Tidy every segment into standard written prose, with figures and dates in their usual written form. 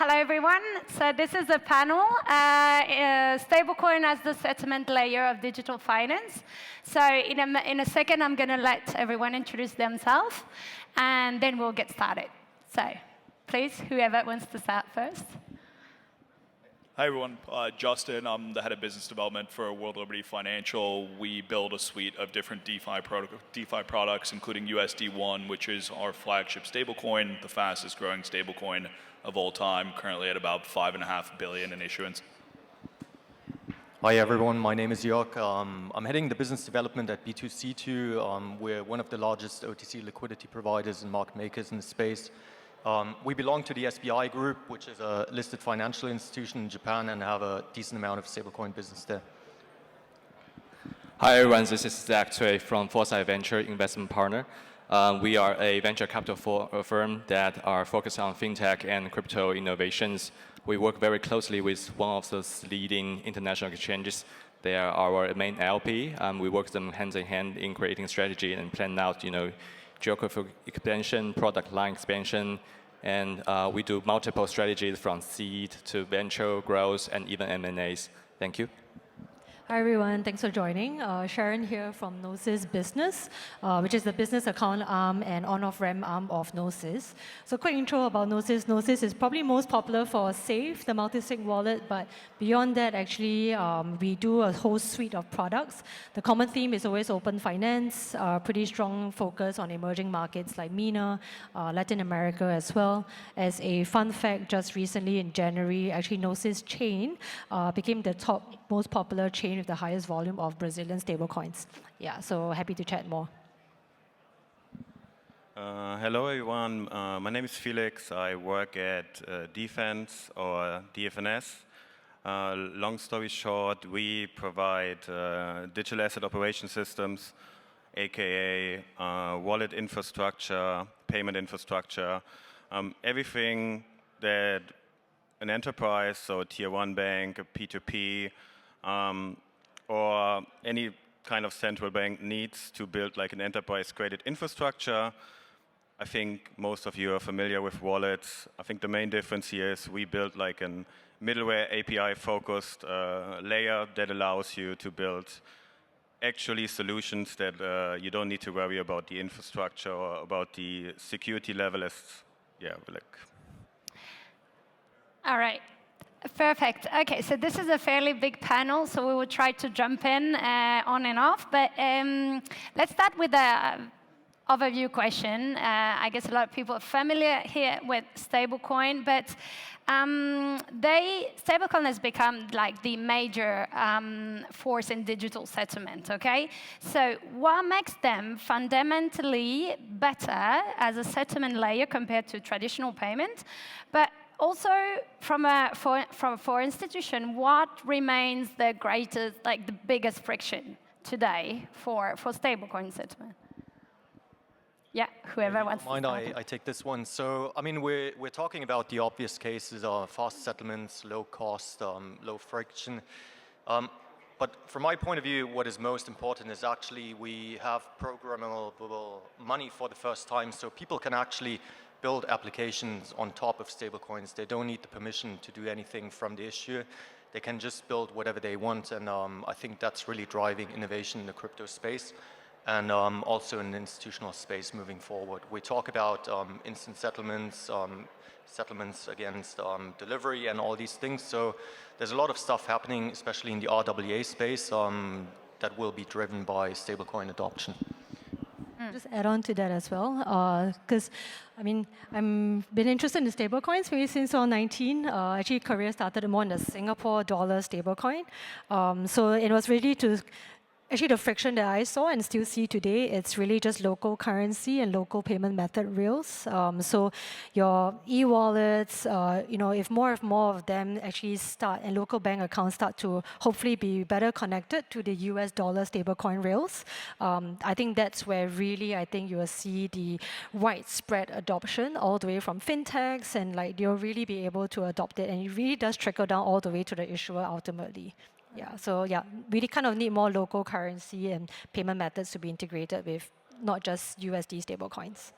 Hello, everyone. So this is a panel, stablecoin as the settlement layer of digital finance. So in a second, I'm going to let everyone introduce themselves, and then we'll get started. So please, whoever wants to start first. Hi, everyone. Justin. I'm the head of business development for World Liberty Financial. We build a suite of different DeFi products, including USD1, which is our flagship stablecoin, the fastest growing stablecoin of all time, currently at about $5.5 billion in issuance. Hi, everyone. My name is Jörg. I'm heading the business development at B2C2. We're one of the largest OTC liquidity providers and market makers in the space. We belong to the SBI Group, which is a listed financial institution in Japan, and have a decent amount of stablecoin business there. Hi, everyone. This is Zach Cui from Foresight Venture Investment Partner. We are a venture capital firm that are focused on fintech and crypto innovations. We work very closely with one of those leading international exchanges. They are our main LP. We work with them hand in hand in creating strategy and plan out, geographical expansion, product line expansion, and we do multiple strategies from seed to venture growth and even M&As. Thank you. Hi, everyone. Thanks for joining. Sharon here from Gnosis Business, which is the business account arm and on-off-ramp arm of Gnosis. So quick intro about Gnosis. Gnosis is probably most popular for Safe, the multi-sig wallet, but beyond that, actually, we do a whole suite of products. The common theme is always open finance, pretty strong focus on emerging markets like MENA, Latin America as well. As a fun fact, just recently in January, actually Gnosis Chain became the top most popular chain with the highest volume of Brazilian stablecoins. Yeah, so happy to chat more. Hello, everyone. My name is Felix. I work at Defense or DFNS. Long story short, we provide digital asset operation systems, aka wallet infrastructure, payment infrastructure, everything that an enterprise, so tier one bank, a P2P, or any kind of central bank needs to build like an enterprise-graded infrastructure. I think most of you are familiar with wallets. I think the main difference here is we build like a middleware API-focused layer that allows you to build actually solutions that you don't need to worry about the infrastructure or about the security level as, All right. Perfect. Okay, so this is a fairly big panel, so we will try to jump in on and off. But let's start with an overview question. I guess a lot of people are familiar here with stablecoin, but stablecoin has become like the major force in digital settlement, okay? So what makes them fundamentally better as a settlement layer compared to traditional payment? But also, for institution, what remains the greatest, like the biggest friction today for stablecoin settlement? Yeah, whoever wants to start. I take this one. So, I mean, we're talking about the obvious cases of fast settlements, low cost, low friction. But from my point of view, what is most important is actually we have programmable money for the first time, so people can actually build applications on top of stablecoins. They don't need the permission to do anything from the issuer. They can just build whatever they want, and I think that's really driving innovation in the crypto space and also in the institutional space moving forward. We talk about instant settlements, settlements against delivery and all these things. So there's a lot of stuff happening, especially in the RWA space, that will be driven by stablecoin adoption. Just add on to that as well, because I mean, I've been interested in stablecoins maybe since 2019. Actually, career started more in the Singapore dollar stablecoin. So it was really to actually the friction that I saw and still see today, it's really just local currency and local payment method rails. So your e-wallets, if more of them actually start and local bank accounts start to hopefully be better connected to the US dollar stablecoin rails, I think that's where really I think you will see the widespread adoption all the way from fintechs, and like you'll really be able to adopt it, and it really does trickle down all the way to the issuer ultimately. Yeah, so yeah, we kind of need more local currency and payment methods to be integrated with not just USD stablecoins.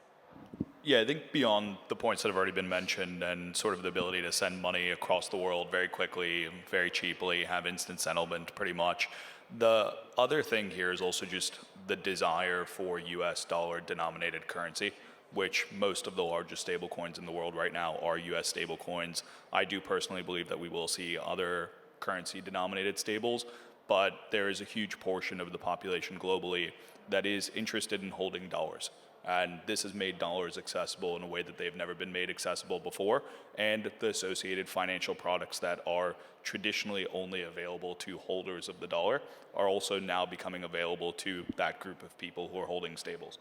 Yeah, I think beyond the points that have already been mentioned and sort of the ability to send money across the world very quickly, very cheaply, have instant settlement pretty much, the other thing here is also just the desire for US dollar denominated currency, which most of the largest stablecoins in the world right now are US stablecoins. I do personally believe that we will see other currency denominated stables, but there is a huge portion of the population globally that is interested in holding dollars. And this has made dollars accessible in a way that they've never been made accessible before, and the associated financial products that are traditionally only available to holders of the dollar are also now becoming available to that group of people who are holding stables.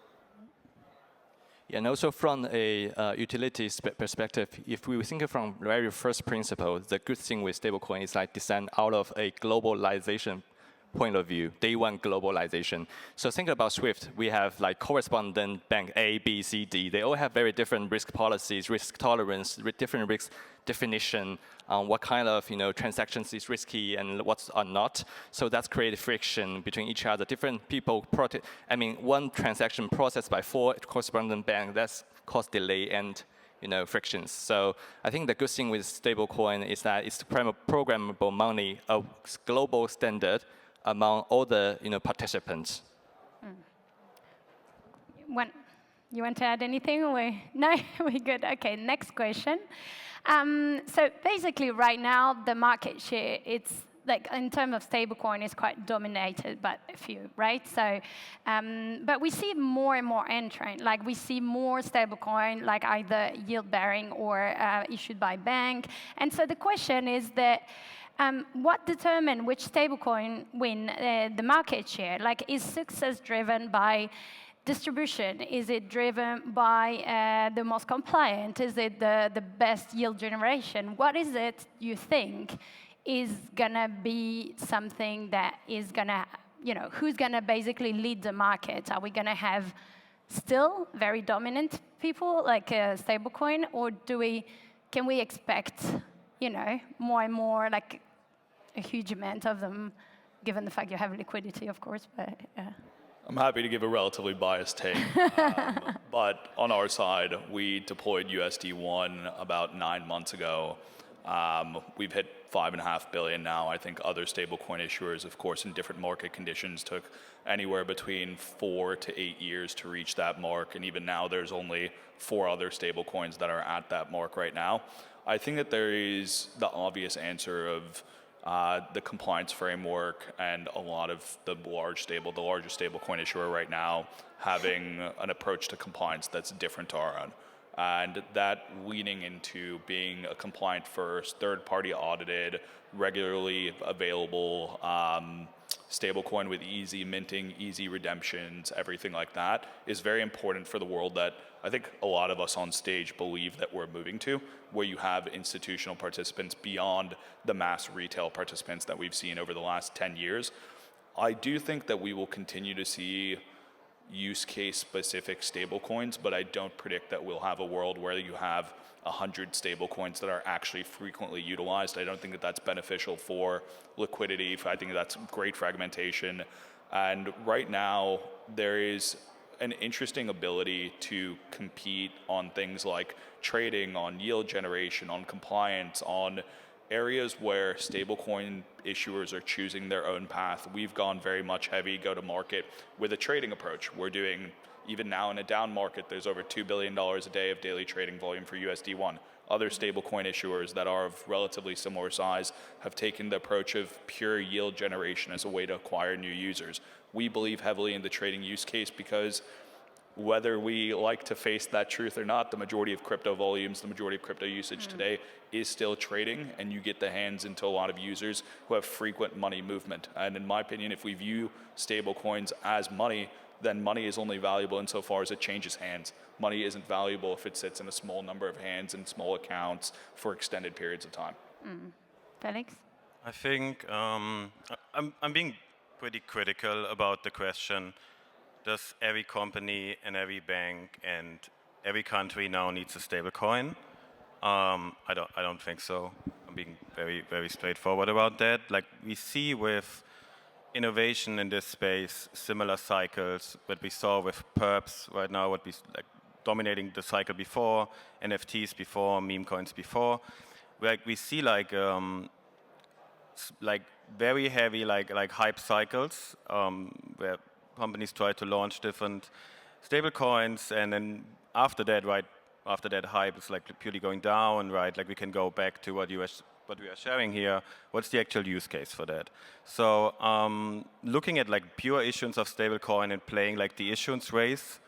Yeah, and also from a utility perspective, if we think from very first principle, the good thing with stablecoin is like descend out of a globalization point of view, day one globalization. So think about SWIFT. We have like correspondent bank A, B, C, D. They all have very different risk policies, risk tolerance, different risk definition on what kind of transactions is risky and what's are not. So that's created friction between each other. Different people, one transaction processed by 4 correspondent banks, that's cause delay and frictions. So I think the good thing with stablecoin is that it's programmable money, a global standard among all the participants. You want to add anything? No, we're good. Okay, next question. So basically, right now the market share, it's like in terms of stablecoin, is quite dominated by a few, right? So, but we see more and more entrant. Like we see more stablecoin, like either yield bearing or issued by bank. And so the question is that. What determines which stablecoin win the market share? Like, is success driven by distribution? Is it driven by the most compliant? Is it the best yield generation? What is it you think is gonna be something that is gonna, who's gonna basically lead the market? Are we gonna have still very dominant people like a stablecoin, or can we expect, more and more like a huge amount of them, given the fact you have liquidity, of course, but yeah. I'm happy to give a relatively biased take, but on our side, we deployed USD1 about 9 months ago. We've hit $5.5 billion now. I think other stablecoin issuers, of course, in different market conditions, took anywhere between 4 to 8 years to reach that mark, and even now there's only 4 other stablecoins that are at that mark right now. I think that there is the obvious answer of the compliance framework and a lot of the largest stablecoin issuer right now having an approach to compliance that's different to our own. And that leaning into being a compliant first, third-party audited, regularly available stablecoin with easy minting, easy redemptions, everything like that is very important for the world that I think a lot of us on stage believe that we're moving to, where you have institutional participants beyond the mass retail participants that we've seen over the last 10 years. I do think that we will continue to see use case specific stablecoins, but I don't predict that we'll have a world where you have 100 stablecoins that are actually frequently utilized. I don't think that that's beneficial for liquidity. I think that's great fragmentation. And right now, there is an interesting ability to compete on things like trading, on yield generation, on compliance, on areas where stablecoin issuers are choosing their own path. We've gone very much heavy go-to-market with a trading approach. We're doing, even now in a down market, there's over $2 billion a day of daily trading volume for USD1. Other stablecoin issuers that are of relatively similar size have taken the approach of pure yield generation as a way to acquire new users. We believe heavily in the trading use case because whether we like to face that truth or not, the majority of crypto volumes, the majority of crypto usage today is still trading, and you get the hands into a lot of users who have frequent money movement. And in my opinion, if we view stablecoins as money, then money is only valuable insofar as it changes hands. Money isn't valuable if it sits in a small number of hands in small accounts for extended periods of time. Felix? I think I'm being pretty critical about the question. Does every company and every bank and every country now needs a stablecoin? I don't think so. I'm being very, very straightforward about that. Like we see with innovation in this space, similar cycles that we saw with perps right now, what we like dominating the cycle before, NFTs before, meme coins before. We see like very heavy like hype cycles where companies try to launch different stable coins, and then after that, right, after that hype is like purely going down, right? Like we can go back to what we are sharing here. What's the actual use case for that? So looking at like pure issuance of stablecoin and playing like the issuance race,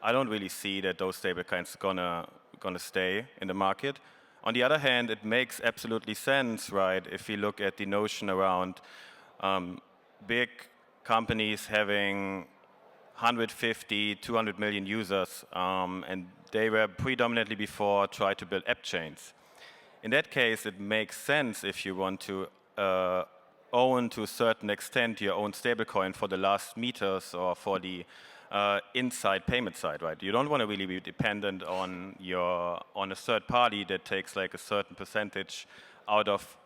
I don't really see that those stablecoins gonna stay in the market. On the other hand, it makes absolutely sense, right? If we look at the notion around big companies having 150, 200 million users, and they were predominantly before tried to build app chains. In that case, it makes sense if you want to own to a certain extent your own stablecoin for the last meters or for the inside payment side, right? You don't want to really be dependent on a third party that takes like a certain percentage out of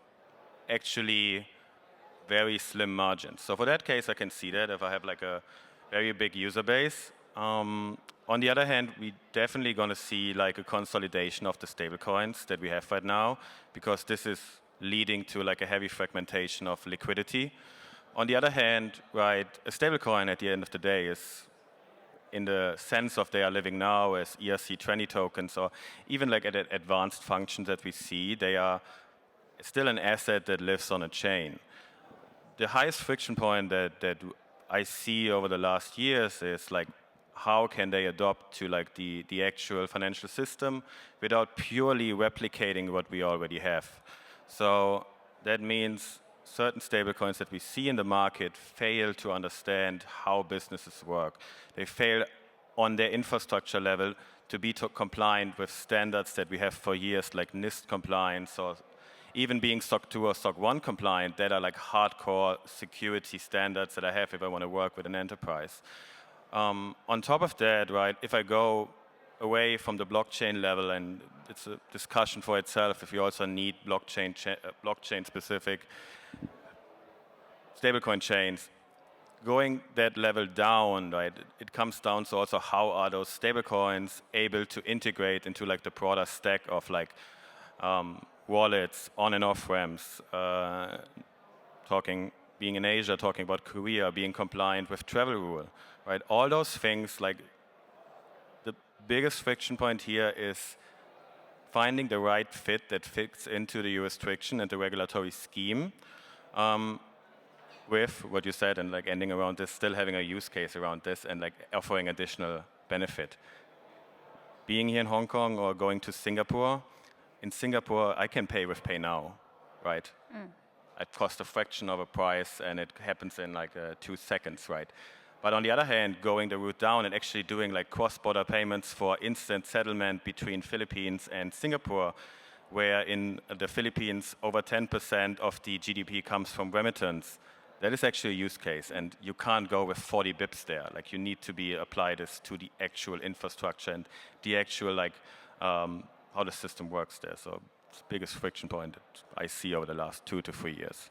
actually very slim margins. So for that case, I can see that if I have like a very big user base. On the other hand, we definitely going to see like a consolidation of the stablecoins that we have right now, because this is leading to like a heavy fragmentation of liquidity. On the other hand, right, a stablecoin at the end of the day is, in the sense of they are living now as ERC20 tokens, or even like at advanced functions that we see, they are still an asset that lives on a chain. The highest friction point that I see over the last years is like, how can they adopt to like the actual financial system without purely replicating what we already have? So that means certain stablecoins that we see in the market fail to understand how businesses work. They fail on their infrastructure level to be compliant with standards that we have for years, like NIST compliance, or even being SOC 2 or SOC 1 compliant, that are like hardcore security standards that I have if I want to work with an enterprise. On top of that, right, if I go away from the blockchain level, and it's a discussion for itself if you also need blockchain-specific stablecoin chains, going that level down, right, it comes down to also how are those stablecoins able to integrate into like the broader stack of like wallets, on and off ramps, being in Asia, talking about Korea, being compliant with travel rule, right? All those things, like the biggest friction point here is finding the right fit that fits into the jurisdiction and the regulatory scheme, with what you said, and like ending around this, still having a use case around this and like offering additional benefit. Being here in Hong Kong or going to Singapore, in Singapore, I can pay with Pay Now, right? It costs a fraction of a price, and it happens in like 2 seconds, right? But on the other hand, going the route down and actually doing like cross-border payments for instant settlement between Philippines and Singapore, where in the Philippines, over 10% of the GDP comes from remittance, that is actually a use case, and you can't go with 40 bips there. Like you need to apply this to the actual infrastructure and the actual like how the system works there. So it's the biggest friction point that I see over the last 2 to 3 years.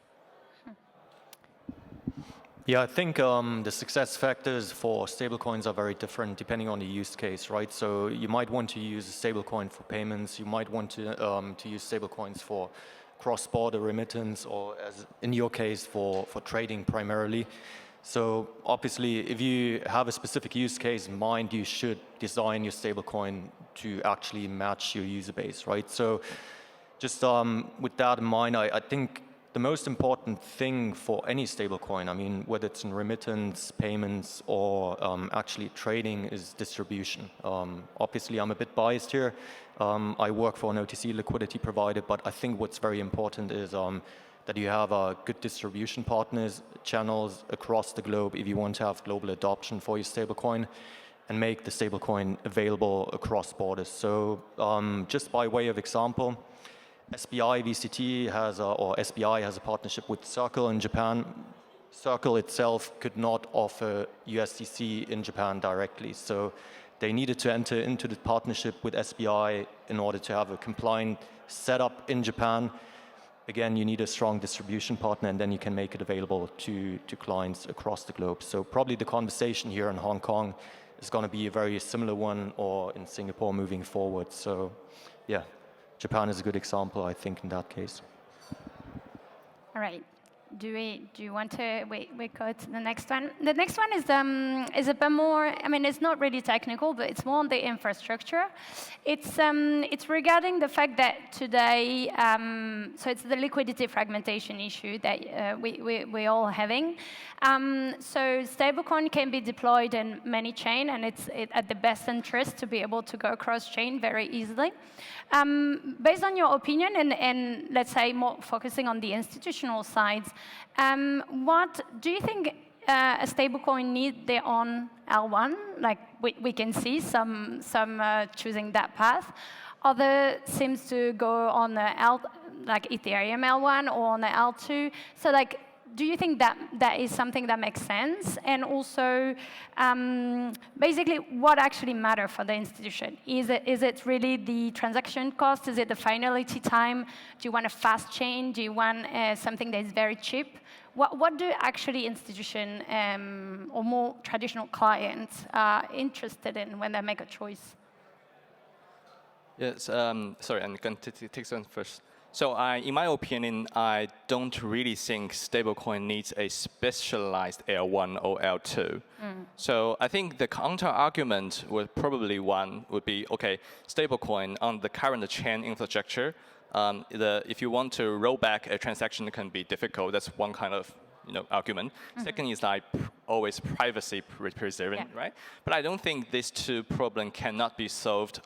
Yeah, I think the success factors for stablecoins are very different depending on the use case, right? So you might want to use a stablecoin for payments. You might want to use stablecoins for cross-border remittance, or as in your case, for trading primarily. So obviously, if you have a specific use case in mind, you should design your stablecoin to actually match your user base, right? So just with that in mind, I think the most important thing for any stablecoin, I mean, whether it's in remittance, payments, or actually trading, is distribution. Obviously, I'm a bit biased here. I work for an OTC liquidity provider, but I think what's very important is that you have good distribution partners, channels across the globe if you want to have global adoption for your stablecoin and make the stablecoin available across borders. So just by way of example, SBI VCT SBI has a partnership with Circle in Japan. Circle itself could not offer USDC in Japan directly, so they needed to enter into the partnership with SBI in order to have a compliant setup in Japan. Again, you need a strong distribution partner, and then you can make it available to clients across the globe. So probably the conversation here in Hong Kong is going to be a very similar one, or in Singapore moving forward. So, yeah, Japan is a good example, I think, in that case. All right. Do you want to we go to the next one? The next one is a bit more. I mean, it's not really technical, but it's more on the infrastructure. It's regarding the fact that today, so it's the liquidity fragmentation issue that we're all having. So stablecoin can be deployed in many chains, and it's at the best interest to be able to go across chain very easily. Based on your opinion, and let's say more focusing on the institutional sides, what do you think a stablecoin need their own L1? Like we can see some choosing that path. Other seems to go on the like Ethereum L1 or on the L2. So like, do you think that is something that makes sense? And also, basically, what actually matters for the institution? Is it really the transaction cost? Is it the finality time? Do you want a fast chain? Do you want something that is very cheap? What do actually institution or more traditional clients are interested in when they make a choice? Yes, sorry, I'm going to take this one first. So in my opinion, I don't really think stablecoin needs a specialized L1 or L2. So I think the counter argument would probably would be, okay, stablecoin on the current chain infrastructure, if you want to roll back a transaction, it can be difficult. That's one kind of argument. Second is like always privacy preserving, right? But I don't think these two problems cannot be solved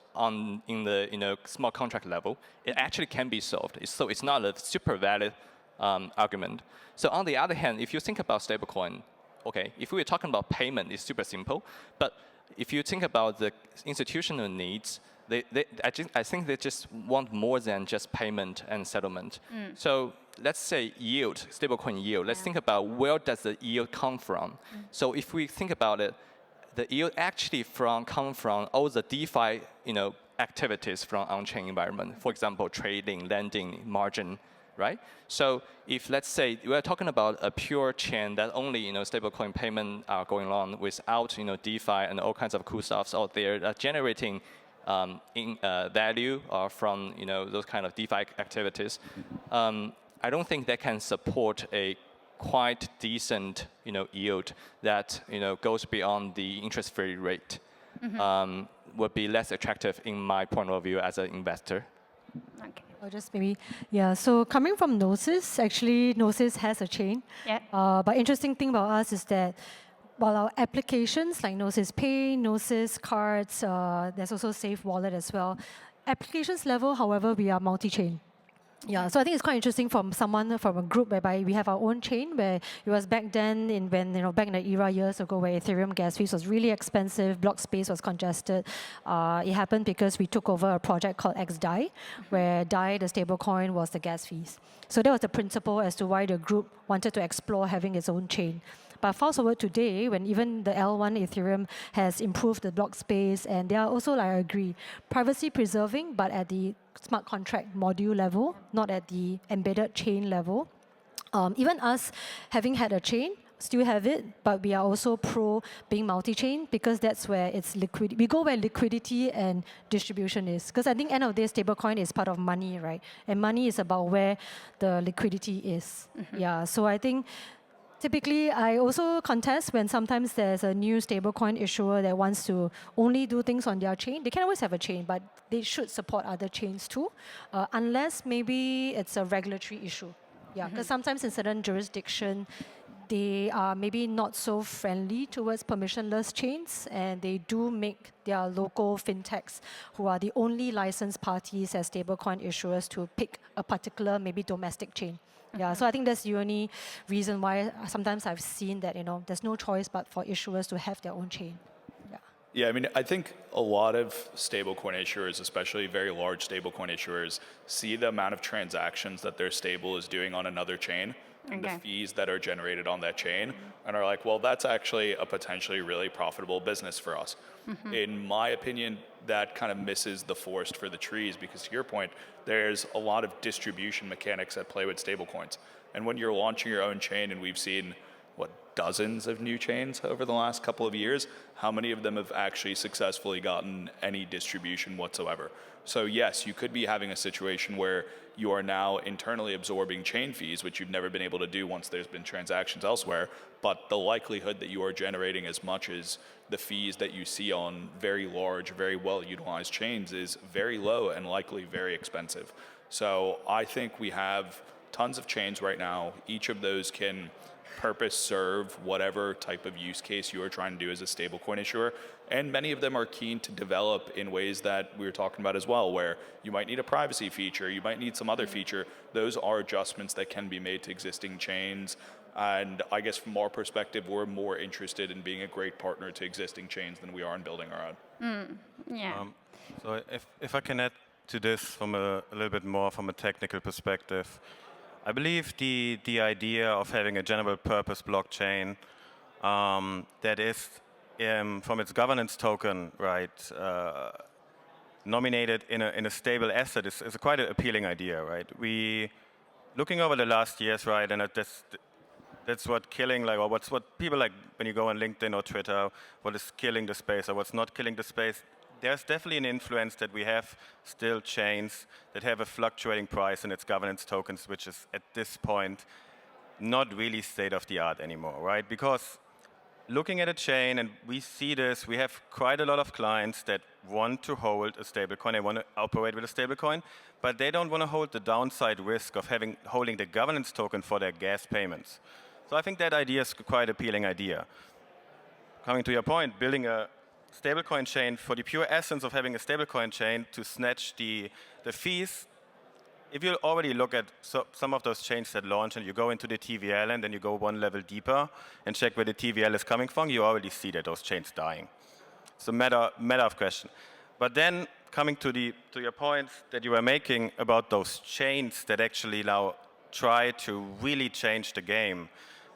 in the small contract level. It actually can be solved. So it's not a super valid argument. So on the other hand, if you think about stablecoin, okay, if we were talking about payment, it's super simple. But if you think about the institutional needs, I think they just want more than just payment and settlement. So let's say yield, stablecoin yield. Let's think about where does the yield come from. So if we think about it, the yield actually come from all the DeFi activities from on-chain environment. For example, trading, lending, margin, right? So if let's say we're talking about a pure chain that only stablecoin payment are going on without DeFi and all kinds of cool stuffs out there generating value from those kind of DeFi activities, I don't think they can support a quite decent yield that goes beyond the interest-free rate. Would be less attractive in my point of view as an investor. Okay. Or just maybe, yeah. So coming from Gnosis, actually Gnosis has a chain. Yeah. But interesting thing about us is that while our applications like Gnosis Pay, Gnosis Cards, there's also Safe Wallet as well. Applications level, however, we are multi-chain. Yeah, so I think it's quite interesting from someone from a group whereby we have our own chain, where it was back then back in the era years ago where Ethereum gas fees was really expensive, block space was congested. It happened because we took over a project called XDAI, where DAI, the stablecoin, was the gas fees. So that was the principle as to why the group wanted to explore having its own chain. But fast forward today, when even the L1 Ethereum has improved the block space, and they are also, like I agree, privacy preserving, but at the smart contract module level, not at the embedded chain level. Even us having had a chain, still have it, but we are also pro being multi-chain because that's where it's liquidity. We go where liquidity and distribution is. Because I think end of the day, stablecoin is part of money, right? And money is about where the liquidity is. Yeah, so I think typically, I also contest when sometimes there's a new stablecoin issuer that wants to only do things on their chain. They can always have a chain, but they should support other chains too, unless maybe it's a regulatory issue. Yeah, because sometimes in certain jurisdiction, they are maybe not so friendly towards permissionless chains, and they do make their local fintechs, who are the only licensed parties as stablecoin issuers, to pick a particular maybe domestic chain. Yeah, so I think that's the only reason why sometimes I've seen that there's no choice but for issuers to have their own chain. Yeah, I mean, I think a lot of stablecoin issuers, especially very large stablecoin issuers, see the amount of transactions that their stable is doing on another chain and the fees that are generated on that chain, and are like, well, that's actually a potentially really profitable business for us. In my opinion, that kind of misses the forest for the trees, because to your point, there's a lot of distribution mechanics at play with stablecoins. And when you're launching your own chain, and we've seen dozens of new chains over the last couple of years. How many of them have actually successfully gotten any distribution whatsoever? So yes, you could be having a situation where you are now internally absorbing chain fees, which you've never been able to do once there's been transactions elsewhere, but the likelihood that you are generating as much as the fees that you see on very large, very well-utilized chains is very low and likely very expensive. So I think we have tons of chains right now. Each of those can purpose serve whatever type of use case you are trying to do as a stablecoin issuer. And many of them are keen to develop in ways that we were talking about as well, where you might need a privacy feature, you might need some other feature. Those are adjustments that can be made to existing chains. And I guess from our perspective, we're more interested in being a great partner to existing chains than we are in building our own. Yeah. So if I can add to this from a little bit more from a technical perspective, I believe the idea of having a general purpose blockchain that is from its governance token, right, nominated in a stable asset is quite an appealing idea, right? Looking over the last years, right, and that's what killing, like, or what people like when you go on LinkedIn or Twitter, what is killing the space or what's not killing the space. There's definitely an influence that we have still chains that have a fluctuating price in its governance tokens, which is at this point not really state of the art anymore, right? Because looking at a chain, and we see this, we have quite a lot of clients that want to hold a stablecoin, they want to operate with a stablecoin, but they don't want to hold the downside risk of holding the governance token for their gas payments. So I think that idea is quite an appealing idea. Coming to your point, building a stablecoin chain for the pure essence of having a stablecoin chain to snatch the fees. If you already look at some of those chains that launch and you go into the TVL and then you go one level deeper and check where the TVL is coming from, you already see that those chains dying. It's a matter of question. But then coming to your points that you were making about those chains that actually now try to really change the game.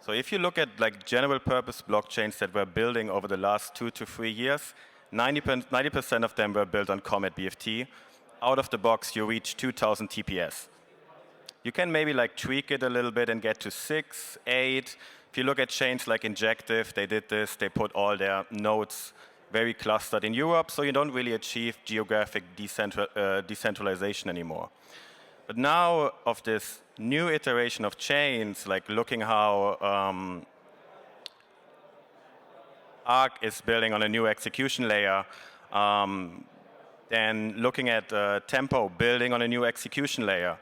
So if you look at like general purpose blockchains that we're building over the last 2 to 3 years, 90% of them were built on Comet BFT. Out of the box, you reach 2,000 TPS. You can maybe like tweak it a little bit and get to 6, 8. If you look at chains like Injective, they did this. They put all their nodes very clustered in Europe, so you don't really achieve geographic decentralization anymore. But now of this new iteration of chains, like looking how Arc is building on a new execution layer, then looking at Tempo building on a new execution layer,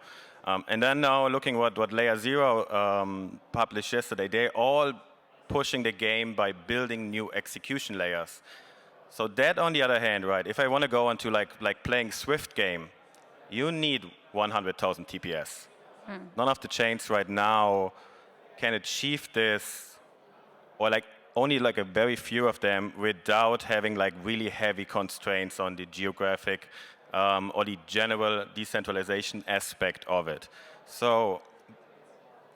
and then now looking what Layer 0 published yesterday, they're all pushing the game by building new execution layers. So that on the other hand, right, if I want to go into like playing Swift game, you need 100,000 TPS. None of the chains right now can achieve this, or like only like a very few of them without having like really heavy constraints on the geographic or the general decentralization aspect of it. So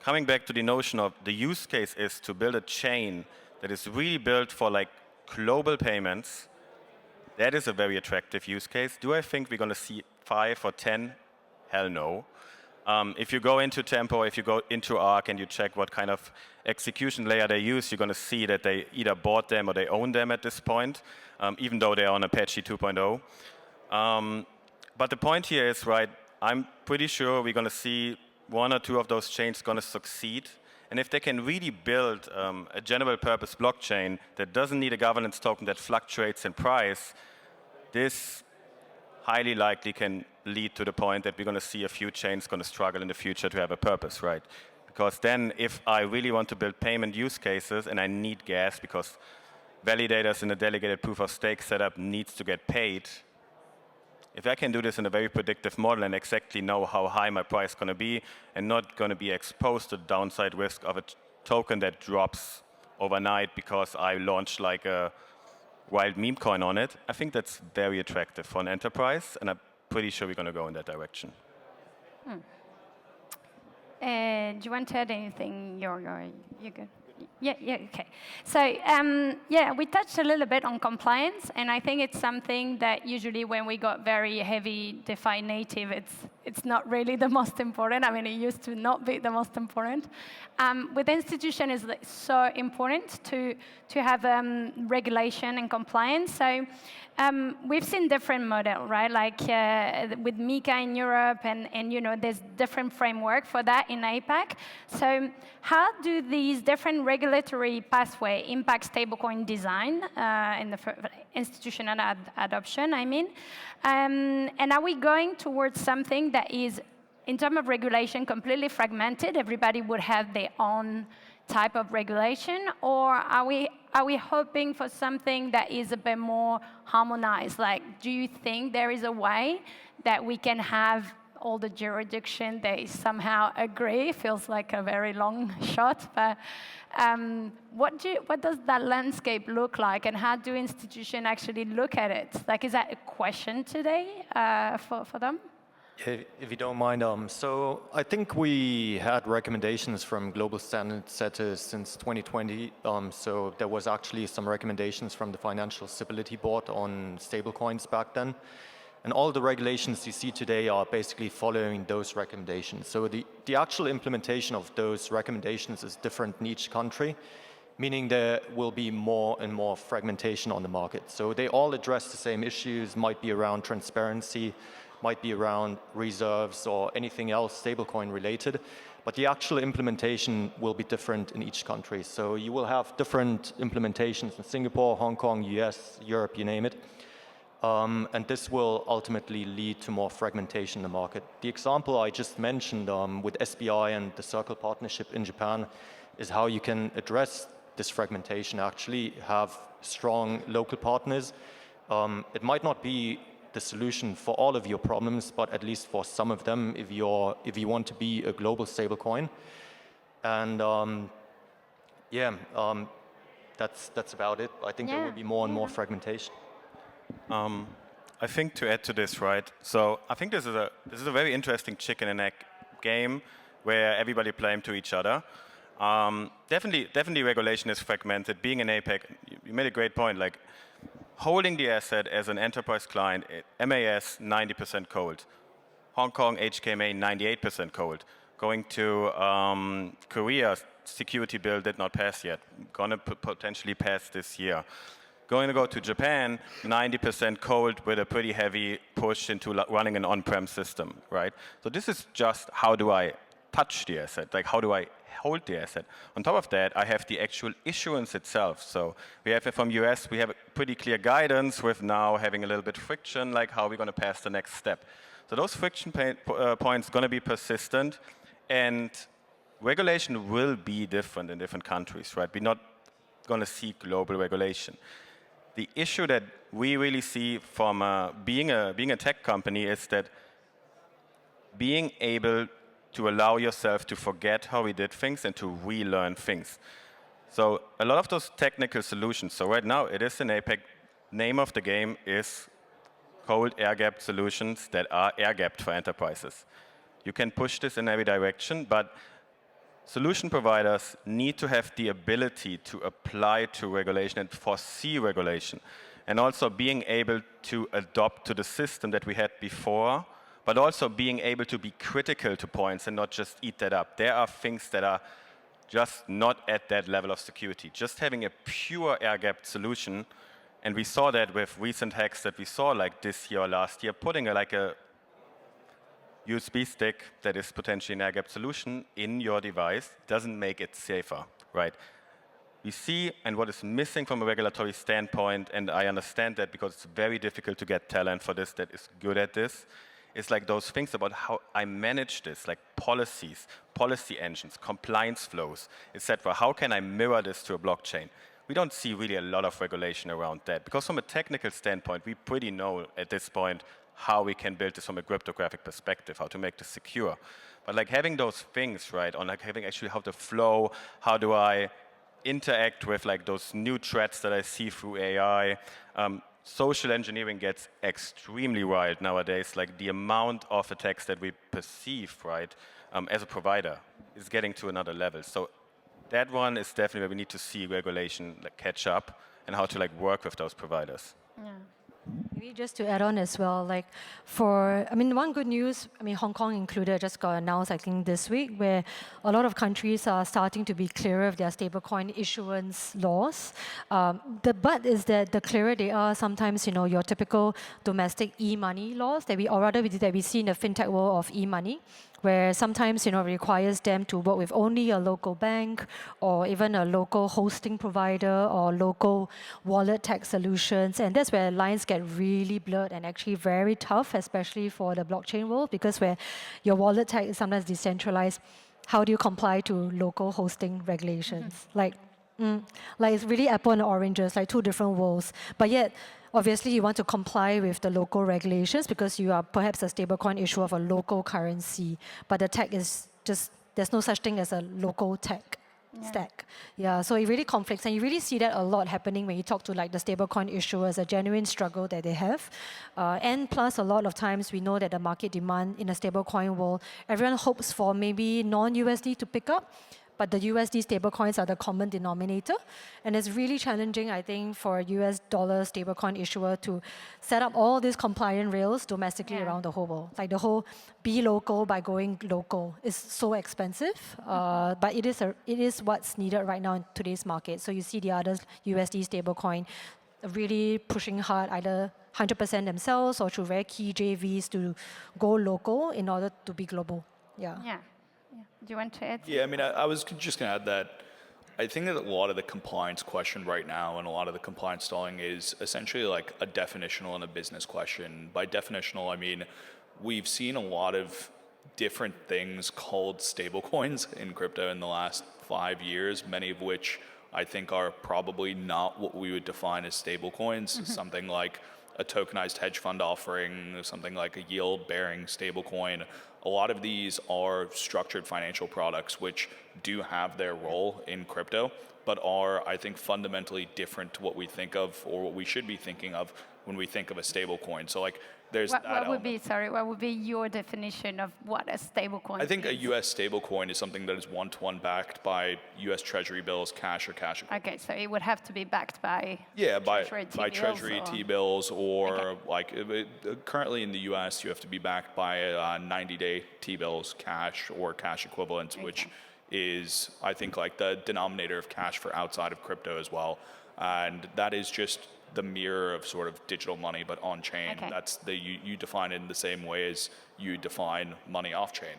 coming back to the notion of the use case is to build a chain that is really built for like global payments. That is a very attractive use case. Do I think we're going to see 5 or 10? Hell no. If you go into Tempo, if you go into Arc and you check what kind of execution layer they use, you're going to see that they either bought them or they own them at this point, even though they're on Apache 2.0. But the point here is, right, I'm pretty sure we're going to see 1 or 2 of those chains going to succeed. And if they can really build a general purpose blockchain that doesn't need a governance token that fluctuates in price, this highly likely can lead to the point that we're going to see a few chains going to struggle in the future to have a purpose, right? Because then if I really want to build payment use cases and I need gas because validators in a delegated proof of stake setup needs to get paid, if I can do this in a very predictive model and exactly know how high my price is going to be and not going to be exposed to the downside risk of a token that drops overnight because I launched like a wild meme coin on it, I think that's very attractive for an enterprise, and I'm pretty sure we're going to go in that direction. Do you want to add anything? You're good. Yeah, okay. So, yeah, we touched a little bit on compliance, and I think it's something that usually when we got very heavy DeFi native, it's not really the most important. I mean, it used to not be the most important. With institution, it's like so important to have regulation and compliance. So, we've seen different models, right? Like with MiCA in Europe, and you know, there's different framework for that in APAC. So how do these different regulatory pathway impact stablecoin design in the institutional adoption, I mean? And are we going towards something that is, in terms of regulation, completely fragmented? Everybody would have their own type of regulation, or are we hoping for something that is a bit more harmonized? Like, do you think there is a way that we can have all the jurisdiction they somehow agree? Feels like a very long shot, but what does that landscape look like, and how do institutions actually look at it? Like, is that a question today for them? If you don't mind, so I think we had recommendations from global standard setters since 2020. So there was actually some recommendations from the Financial Stability Board on stablecoins back then. And all the regulations you see today are basically following those recommendations. So the actual implementation of those recommendations is different in each country, meaning there will be more and more fragmentation on the market. So they all address the same issues, might be around transparency, might be around reserves or anything else stablecoin related, but the actual implementation will be different in each country. So you will have different implementations in Singapore, Hong Kong, US, Europe, you name it. And this will ultimately lead to more fragmentation in the market. The example I just mentioned with SBI and the Circle partnership in Japan is how you can address this fragmentation, actually have strong local partners. It might not be the solution for all of your problems, but at least for some of them, if you want to be a global stablecoin. And that's about it. I think there will be more and more fragmentation. I think to add to this, right? So I think this is a very interesting chicken and egg game where everybody playing to each other. Definitely regulation is fragmented. Being an APEC, you made a great point. Like, holding the asset as an enterprise client, MAS 90% cold. Hong Kong, HKMA 98% cold. Going to Korea, security bill did not pass yet. Gonna potentially pass this year. Going to go to Japan, 90% cold with a pretty heavy push into running an on-prem system, right? So this is just how do I touch the asset? Like, how do I hold the asset? On top of that, I have the actual issuance itself. So we have from US, we have a pretty clear guidance with now having a little bit friction, like how we're going to pass the next step. So those friction points going to be persistent, and regulation will be different in different countries, right? We're not going to see global regulation. The issue that we really see from being a tech company is that being able to allow yourself to forget how we did things and to relearn things. So a lot of those technical solutions, so right now it is an APEC, name of the game is cold air-gapped solutions that are air-gapped for enterprises. You can push this in every direction, but solution providers need to have the ability to apply to regulation and foresee regulation, and also being able to adopt to the system that we had before, but also being able to be critical to points and not just eat that up. There are things that are just not at that level of security. Just having a pure air-gapped solution, and we saw that with recent hacks that we saw like this year or last year, putting like a USB stick that is potentially an air-gapped solution in your device doesn't make it safer, right? We see, and what is missing from a regulatory standpoint, and I understand that because it's very difficult to get talent for this that is good at this, is like those things about how I manage this, like policies, policy engines, compliance flows, etc. How can I mirror this to a blockchain? We don't see really a lot of regulation around that, because from a technical standpoint, we pretty know at this point how we can build this from a cryptographic perspective, how to make this secure. But like having those things, right, on like having actually how to flow, how do I interact with like those new threats that I see through AI. Social engineering gets extremely wild nowadays. Like the amount of attacks that we perceive, right, as a provider is getting to another level. So that one is definitely where we need to see regulation catch up and how to work with those providers. Yeah. Maybe just to add on as well, one good news, Hong Kong included, just got announced, I think, this week, where a lot of countries are starting to be clearer of their stablecoin issuance laws. The but is that the clearer they are, sometimes, your typical domestic e-money laws that we see in the fintech world of e-money, where sometimes requires them to work with only a local bank or even a local hosting provider or local wallet tech solutions, and that's where lines get really blurred and actually very tough, especially for the blockchain world, because where your wallet tech is sometimes decentralized, how do you comply to local hosting regulations? It's really apple and oranges, like two different worlds, but yet obviously, you want to comply with the local regulations because you are perhaps a stablecoin issuer of a local currency, but the tech is just, there's no such thing as a local tech stack. Yeah, so it really conflicts, and you really see that a lot happening when you talk to the stablecoin issuers, a genuine struggle that they have. And plus, a lot of times we know that the market demand in a stablecoin world, everyone hopes for maybe non-USD to pick up, but the USD stablecoins are the common denominator. And it's really challenging, I think, for a US dollar stablecoin issuer to set up all these compliant rails domestically around the whole world. Like the whole be local by going local is so expensive, but it is what's needed right now in today's market. So you see the other USD stablecoin really pushing hard, either 100% themselves or through very key JVs to go local in order to be global. Yeah. Do you want to add? Yeah, I was just going to add that I think that a lot of the compliance question right now and a lot of the compliance stalling is essentially like a definitional and a business question. By definitional, I mean we've seen a lot of different things called stablecoins in crypto in the last 5 years, many of which I think are probably not what we would define as stablecoins. Something like a tokenized hedge fund offering, something like a yield-bearing stablecoin. A lot of these are structured financial products which do have their role in crypto, but are, I think, fundamentally different to what we think of or what we should be thinking of when we think of a stablecoin. So there's what would be your definition of what a stablecoin is? I think a US stablecoin is something that is one-to-one backed by US Treasury bills, cash or cash equivalents. Okay, so it would have to be backed by Treasury T-bills or currently in the US you have to be backed by 90-day T-bills, cash or cash equivalents, which is, I think, the denominator of cash for outside of crypto as well. And that is just the mirror of sort of digital money, but on chain. That's you define it in the same way as you define money off chain.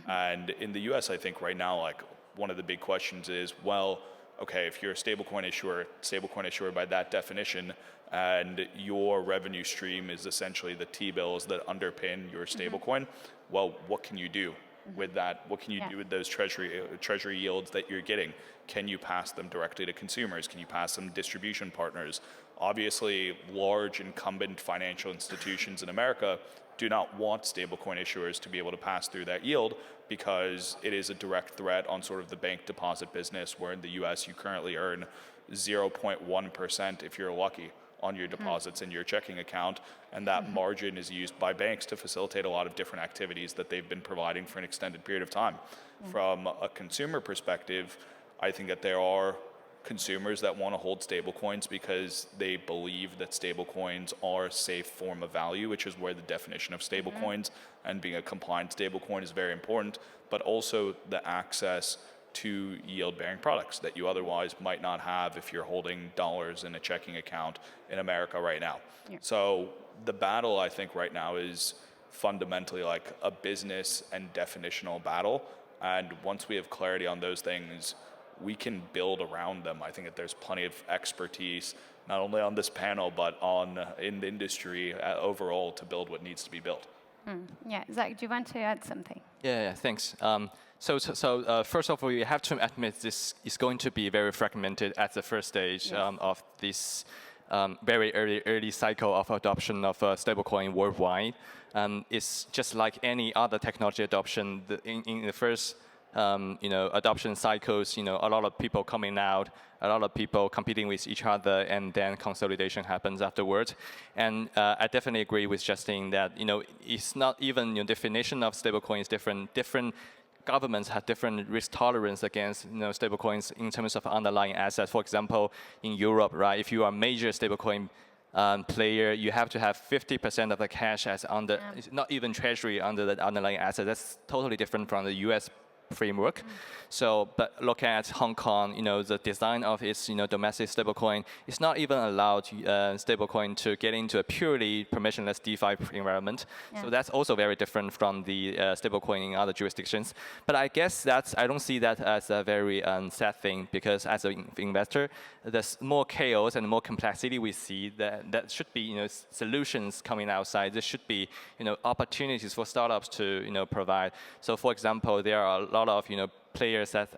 And in the US, I think right now, one of the big questions is, well, okay, if you're a stablecoin issuer by that definition, and your revenue stream is essentially the T-bills that underpin your stablecoin, well, what can you do with that? What can you do with those treasury yields that you're getting? Can you pass them directly to consumers? Can you pass them to distribution partners? Obviously, large incumbent financial institutions in America do not want stablecoin issuers to be able to pass through that yield because it is a direct threat on sort of the bank deposit business, where in the US you currently earn 0.1% if you're lucky on your deposits in your checking account, and that margin is used by banks to facilitate a lot of different activities that they've been providing for an extended period of time. From a consumer perspective, I think that there are consumers that want to hold stablecoins because they believe that stablecoins are a safe form of value, which is where the definition of stablecoins and being a compliant stablecoin is very important, but also the access to yield-bearing products that you otherwise might not have if you're holding dollars in a checking account in America right now. So the battle, I think, right now is fundamentally like a business and definitional battle. And once we have clarity on those things, we can build around them. I think that there's plenty of expertise, not only on this panel, but in the industry overall to build what needs to be built. Yeah, Zach, do you want to add something? Yeah, thanks. So first of all, you have to admit this is going to be very fragmented at the first stage of this very early cycle of adoption of stablecoin worldwide. It's just like any other technology adoption. In the first adoption cycles, a lot of people coming out, a lot of people competing with each other, and then consolidation happens afterwards. And I definitely agree with Justin that, it's not even your definition of stablecoin is different. Different governments have different risk tolerance against stablecoins in terms of underlying assets. For example, in Europe, right, if you are a major stablecoin player, you have to have 50% of the cash as under, not even treasury under the underlying asset. That's totally different from the US framework. So, but look at Hong Kong, the design of its, domestic stablecoin, it's not even allowed stablecoin to get into a purely permissionless DeFi environment. So that's also very different from the stablecoin in other jurisdictions. But I guess I don't see that as a very sad thing, because as an investor, there's more chaos and more complexity we see that should be, solutions coming outside. There should be, opportunities for startups to, provide. So for example, there are a lot of, players that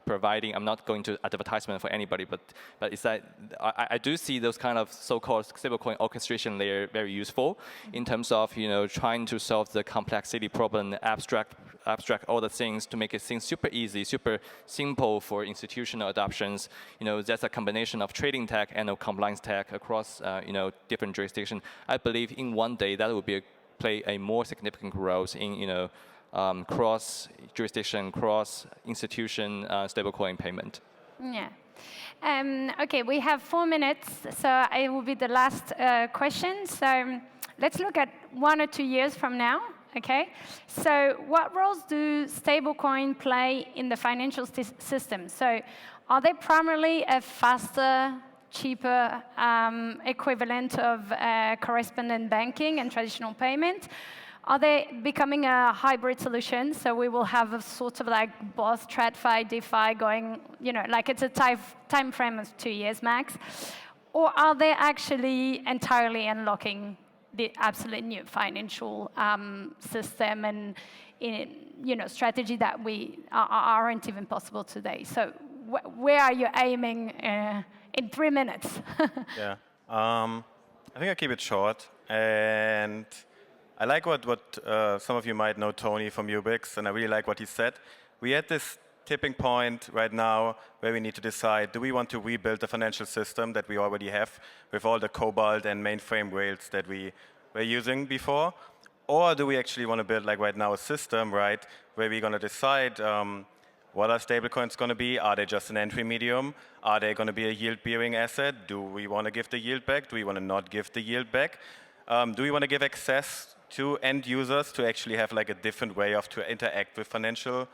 providing, I'm not going to advertisement for anybody, but it's that I do see those kind of so-called stablecoin orchestration layer very useful in terms of, trying to solve the complexity problem, abstract all the things to make it seem super easy, super simple for institutional adoptions. That's a combination of trading tech and compliance tech across, different jurisdictions. I believe in one day that will play a more significant role in, cross-jurisdiction, cross-institution stablecoin payment. Yeah. Okay, we have 4 minutes, so it will be the last question. So let's look at 1 or 2 years from now. Okay. So what roles do stablecoin play in the financial system? So are they primarily a faster, cheaper equivalent of correspondent banking and traditional payment? Are they becoming a hybrid solution? So we will have a sort of like both TradFi, DeFi going, like it's a time frame of 2 years max. Or are they actually entirely unlocking the absolute new financial system and strategy that we aren't even possible today? So where are you aiming in 3 minutes? Yeah, I think I'll keep it short. And I like what some of you might know Tony from Ubix, and I really like what he said. We're at this tipping point right now where we need to decide, do we want to rebuild the financial system that we already have with all the Cobalt and mainframe rails that we were using before? Or do we actually want to build, like right now, a system, right, where we're going to decide what are stablecoins going to be? Are they just an entry medium? Are they going to be a yield-bearing asset? Do we want to give the yield back? Do we want to not give the yield back? Do we want to give access to end users to actually have like a different way to interact with financial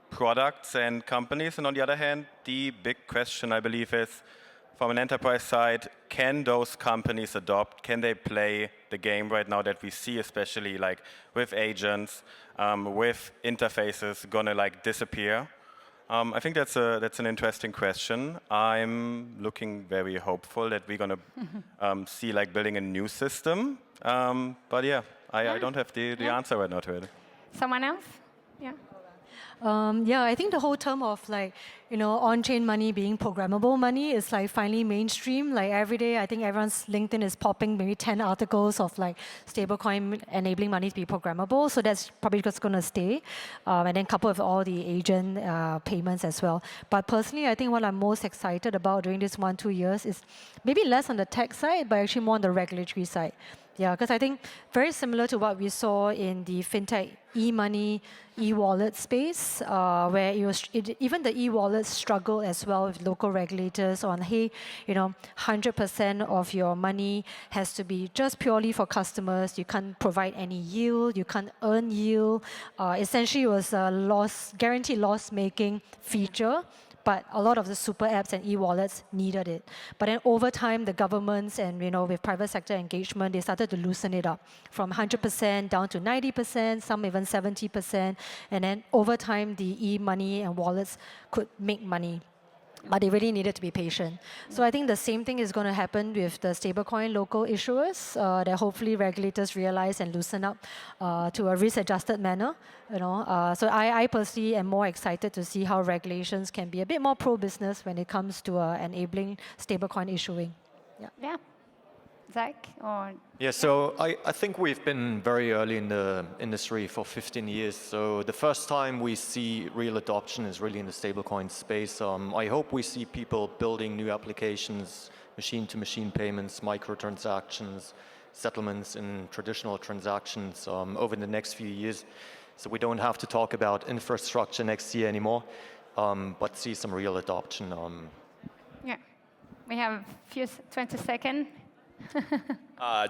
products and companies? And on the other hand, the big question, I believe, is from an enterprise side, can those companies adopt? Can they play the game right now that we see, especially like with agents, with interfaces gonna like disappear? I think that's an interesting question. I'm looking very hopeful that we're gonna see like building a new system. But yeah, I don't have the answer right now to it. Someone else? Yeah. Yeah, I think the whole term of like, on-chain money being programmable money is like finally mainstream. Like every day, I think everyone's LinkedIn is popping maybe 10 articles of like stablecoin enabling money to be programmable. So that's probably just going to stay. And then coupled with all the agent payments as well. But personally, I think what I'm most excited about during this 1-2 years is maybe less on the tech side, but actually more on the regulatory side. Yeah, because I think very similar to what we saw in the fintech e-money, e-wallet space, where even the e-wallets struggle as well with local regulators on, hey, 100% of your money has to be just purely for customers. You can't provide any yield. You can't earn yield. Essentially, it was a guaranteed loss-making feature. But a lot of the super apps and e-wallets needed it. But then over time, the governments and with private sector engagement, they started to loosen it up from 100% down to 90%, some even 70%. And then over time, the e-money and wallets could make money. But they really needed to be patient. So I think the same thing is going to happen with the stablecoin local issuers, that hopefully regulators realize and loosen up to a risk-adjusted manner. So I personally am more excited to see how regulations can be a bit more pro-business when it comes to enabling stablecoin issuing. Yeah. Zach? Yeah, so I think we've been very early in the industry for 15 years. So the first time we see real adoption is really in the stablecoin space. I hope we see people building new applications, machine-to-machine payments, microtransactions, settlements in traditional transactions over the next few years. So we don't have to talk about infrastructure next year anymore, but see some real adoption. Yeah, we have a few 20 seconds.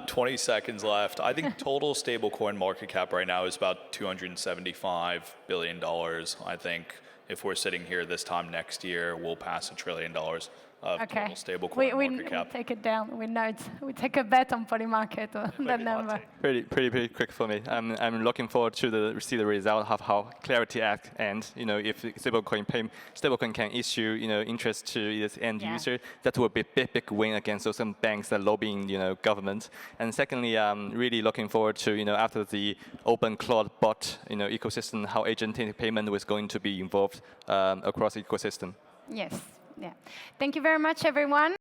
20 seconds left. I think total stablecoin market cap right now is about $275 billion. I think if we're sitting here this time next year, we'll pass $1 trillion of total stablecoin market cap. We take it down. We take a bet on Polymarket on that number. Pretty quick for me. I'm looking forward to see the result of how Clarity Act ends. You know, if stablecoin can issue, you know, interest to its end user, that will be a big win against those some banks that lobbying, you know, government. And secondly, really looking forward to, you know, after the open cloud bot, you know, ecosystem, how agentic payment was going to be involved across the ecosystem. Yes. Yeah. Thank you very much, everyone.